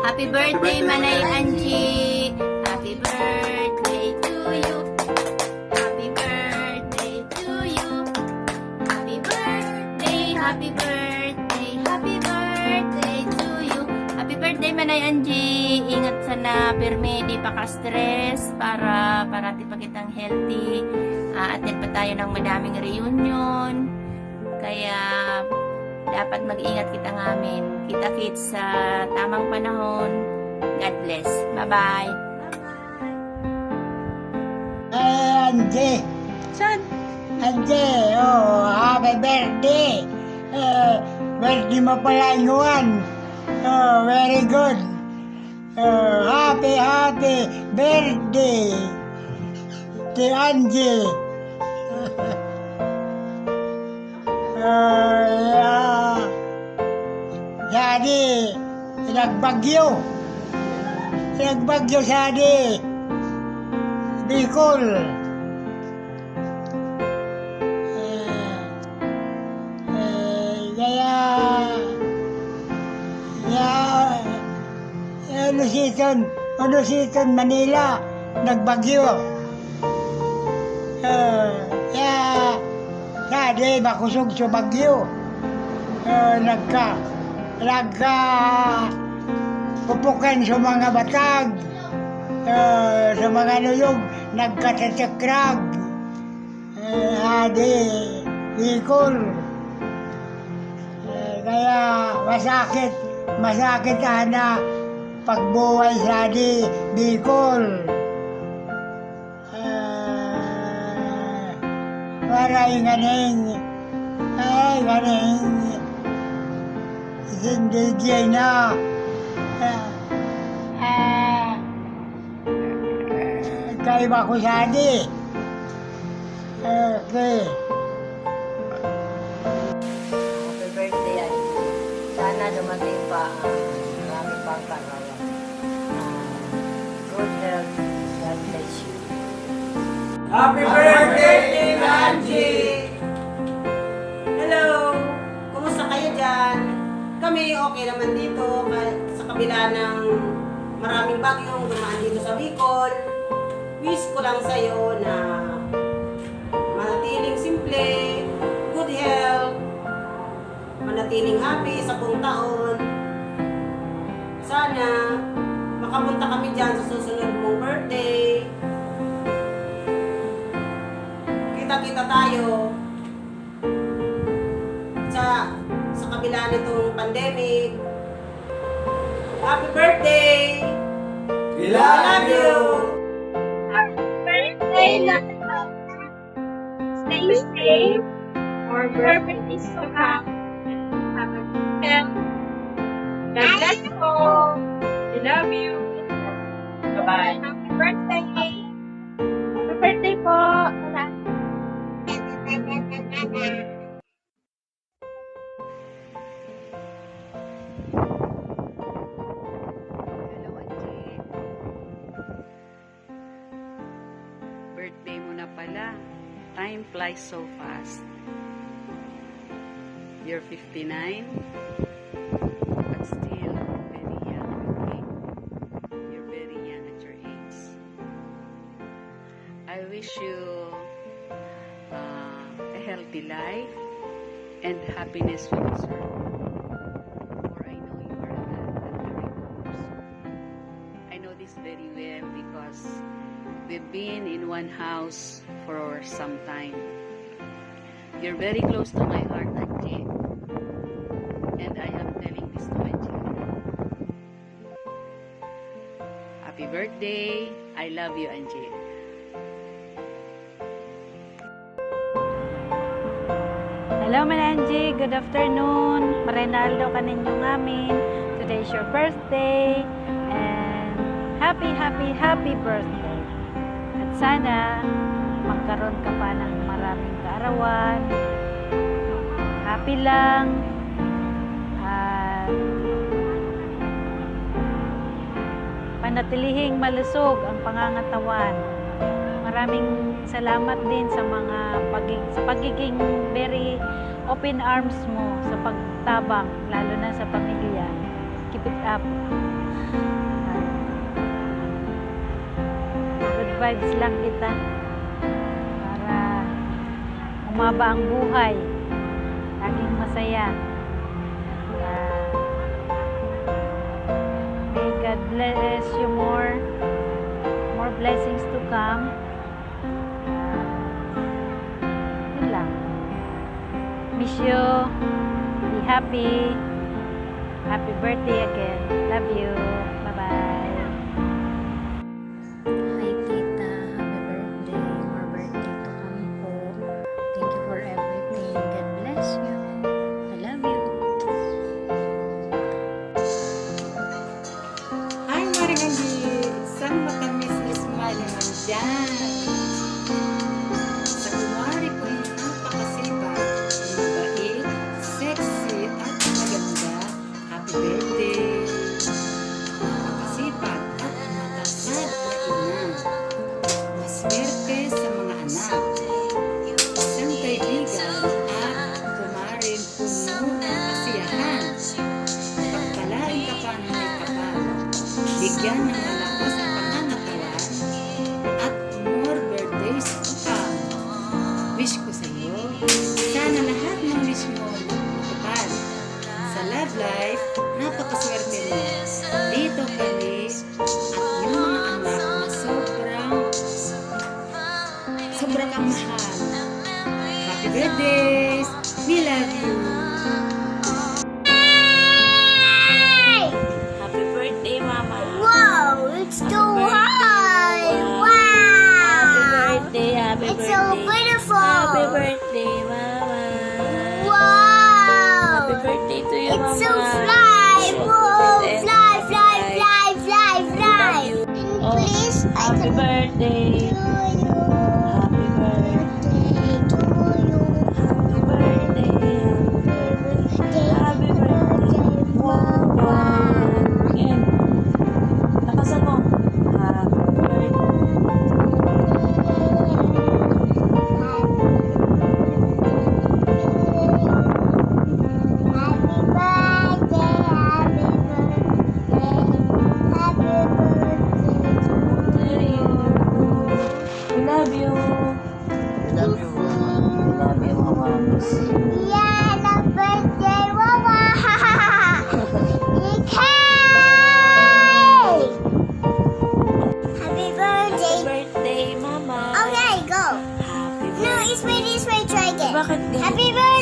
Happy birthday, Manay Angie! Happy birthday to you! Happy birthday to you! Happy birthday, happy birthday, happy birthday to you! Happy birthday, Manay Angie! Ingat sana, pirme, di pa ka-stress para parati pa kitang healthy. Attend pa tayo ng madaming reunion. Kaya dapat mag-ingat kita ngamin. Kita-kits sa tamang panahon. God bless. Bye-bye. Angie, Saan? Angie, oh, happy birthday. Birthday mo pala ngayon. Oh, very good. Happy birthday to Angie. Yeah. Jadi, nagbagyo. Nagbagyo sadi. Bicol. Kaya, ano season Manila, nagbagyo. Sadi, makusog sa bagyo. Pupukan sa mga batag, sa mga nuyog, nagkatasakrag. Adi, Bicol. Kaya masakit ana pagbuhay sa di Bicol. Maray ganing, hindi na kaiba ko sa di. Okay. Happy birthday, Angie. Sana dumating pa ang marami pang karawan. Good health. God bless you. Happy birthday, Angie! Hello! Kumusta kayo dyan? Kami okay naman dito sa kabila ng maraming bagyong dumaan dito sa Bicol. Wish ko lang sa'yo na manatiling simple, good health, manatiling happy sa buong taon. Sana makapunta kami dyan sa susunod mong birthday. Kita-kita tayo sa kabila nitong pandemic. Happy birthday! We love you! Happy birthday, Lala. Stay safe. More birthdays to come. Have a good health. God bless you all. We love you. Bye-bye. Happy birthday. Happy birthday po. Lala. Hello, Angie. Birthday mo na pala. Time flies so fast. You're 59, but still very young. Okay? You're very young at your age. I wish you a healthy life and happiness you deserve. For I know you are a very good person. I know this very well because we've been in one house for some time. You're very close to my heart, Angie. And I am telling this to my children. Happy birthday. I love you, Angie. Hello, Mananji. Good afternoon. Marinaldo ka ninyong amin. Today is your birthday. And happy birthday. At sana, magkaroon ka pa ng maraming kaarawan. Happy lang. At panatilihing malusog ang pangangatawan. Maraming salamat din sa pagiging very open arms mo sa pagtabang, lalo na sa pamilya. keep it up. Good vibes lang kita para umaba ang buhay, laging masaya. May God bless you more blessings to come. Yun lang. Miss you. Be happy. Happy birthday again. Love you. Bye-bye. Hi, Tita. Happy birthday. More birthday to come po. Thank you for everything. God bless you. I love you. Hi, Maring Angie! Isang matamis na smile naman dyan. Sa kumari kong napakasipag, mabait, sexy, at maganda. Happy birthday! Napakasipag at matatag na ina. Maswerte sa mga anak. Isang kaibigan at kumarin puno ng kasiyahan. Pagpalain ka pa ng may kapal. Bigyan ng malakas ang pangangatawan at more birthdays to come. Wish ko sa iyo, sana lahat ng wish mo matupad. Sa love life, napakaswerte mo. Dito kami at yung mga anak na sobrang kang mahal. Happy birthdays! We love you! Happy birthday, Mama. Wow, it's too high! Wow! Happy birthday, happy It's birthday. so beautiful! Happy birthday, Mama. Wow! Happy birthday to you, Mama. It's so fly! So Whoa! good and Fly, fly, fly, fly, fly! Love you. And Oh, please, I happy can birthday. Happy birthday. to you. Happy birthday. Happy birthday. Wow, wow. Again. Lakasan mo. Happy birthday. We love you. We love you, Mama. Miss you. Yeah, happy birthday, Mama! Yay! Happy birthday! Happy birthday, Mama. Okay, go. Happy No, birthday. this way, try again. Bakit ganyan? Happy birthday!